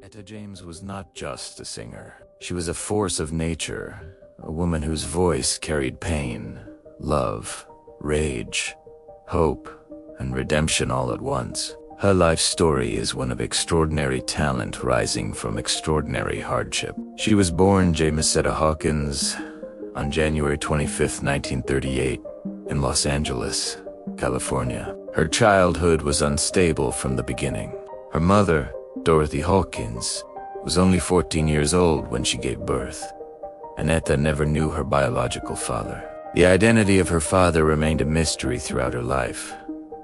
Etta James was not just a singer. She was a force of nature, a woman whose voice carried pain, love, rage, hope, and redemption all at once. Her life story is one of extraordinary talent rising from extraordinary hardship. She was born James Etta Hawkins on January 25, 1938, in Los Angeles, California. Her childhood was unstable from the beginning. Her mother, Dorothy Hawkins, was only 14 years old when she gave birth, and Etta never knew her biological father. The identity of her father remained a mystery throughout her life,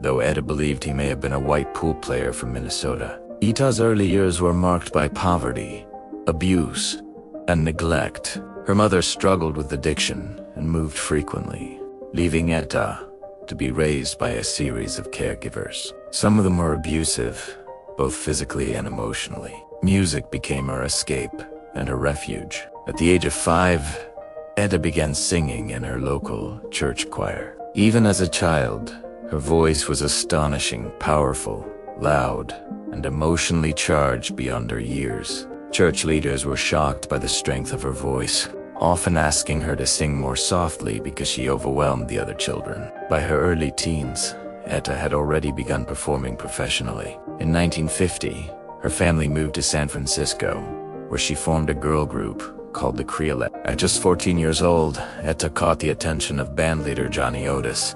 though Etta believed he may have been a white pool player from Minnesota. Etta's early years were marked by poverty, abuse, and neglect. Her mother struggled with addiction and moved frequently, leaving Etta to be raised by a series of caregivers. Some of them were abusive, both physically and emotionally. Music became her escape and her refuge. At the age of 5, Etta began singing in her local church choir. Even as a child, her voice was astonishing, powerful, loud, and emotionally charged beyond her years. Church leaders were shocked by the strength of her voice, often asking her to sing more softly because she overwhelmed the other children. By her early teens, Etta had already begun performing professionally. In 1950, her family moved to San Francisco, where she formed a girl group called the Creolettes. At just 14 years old, Etta caught the attention of bandleader Johnny Otis.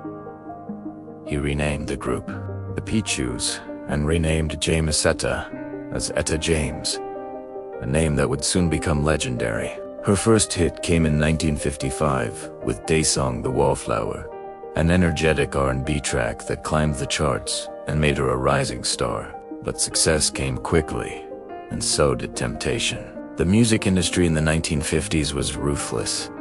He renamed the group the Pichus and renamed James Etta as Etta James, a name that would soon become legendary. Her first hit came in 1955 with day song The Wallflower, an energetic R&B track that climbed the charts and made her a rising star. But success came quickly, and so did temptation. The music industry in the 1950s was ruthless,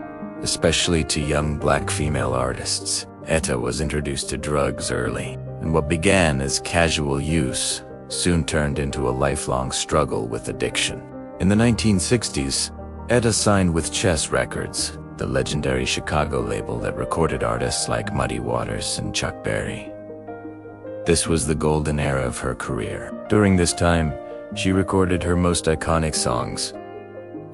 especially to young black female artists. Etta was introduced to drugs early, and what began as casual use soon turned into a lifelong struggle with addiction. In the 1960s, Etta signed with Chess Records, the legendary Chicago label that recorded artists like Muddy Waters and Chuck Berry. This was the golden era of her career. During this time, she recorded her most iconic songs.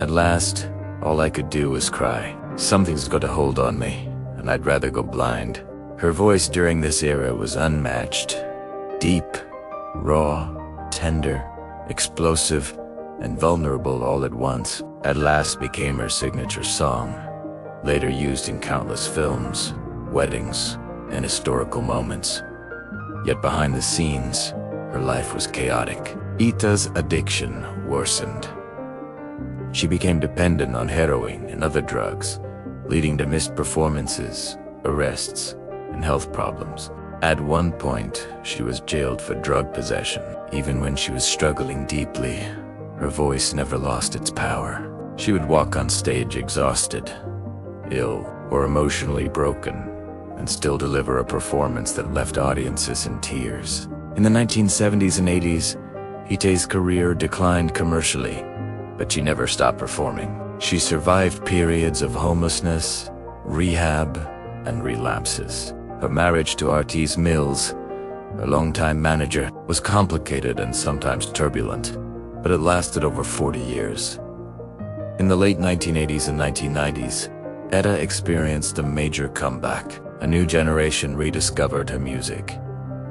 At last, all I could do was cry. Something's got a hold on me, and I'd rather go blind. Her voice during this era was unmatched. Deep, raw, tender, explosive, and vulnerable all at once. At last became her signature song, later used in countless films, weddings, and historical moments. Yet behind the scenes, her life was chaotic. Etta's addiction worsened. She became dependent on heroin and other drugs, leading to missed performances, arrests, and health problems. At one point, she was jailed for drug possession. Even when she was struggling deeply, her voice never lost its power. She would walk on stage exhausted, ill, or emotionally broken, and still deliver a performance that left audiences in tears. In the 1970s and 80s, Etta's career declined commercially, but she never stopped performing. She survived periods of homelessness, rehab, and relapses. Her marriage to Artis Mills, her longtime manager, was complicated and sometimes turbulent, but it lasted over 40 years. In the late 1980s and 1990s, Etta experienced a major comeback. A new generation rediscovered her music,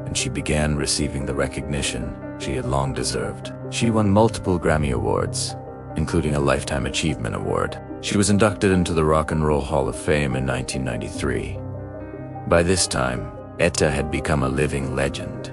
and she began receiving the recognition she had long deserved. She won multiple Grammy Awards, including a Lifetime Achievement Award. She was inducted into the Rock and Roll Hall of Fame in 1993. By this time, Etta had become a living legend,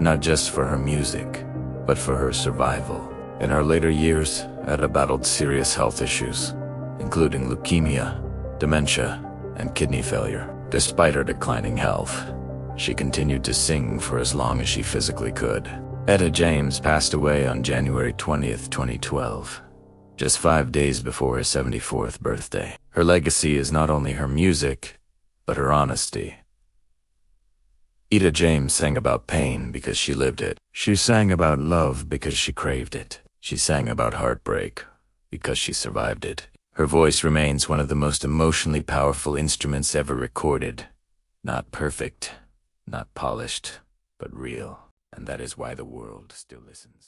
not just for her music, but for her survival. In her later years, Etta battled serious health issues, including leukemia, dementia, and kidney failure. Despite her declining health, she continued to sing for as long as she physically could. Etta James passed away on January 20th, 2012, just 5 days before her 74th birthday. Her legacy is not only her music, but her honesty. Etta James sang about pain because she lived it. She sang about love because she craved it. She sang about heartbreak because she survived it. Her voice remains one of the most emotionally powerful instruments ever recorded. Not perfect, not polished, but real. And that is why the world still listens.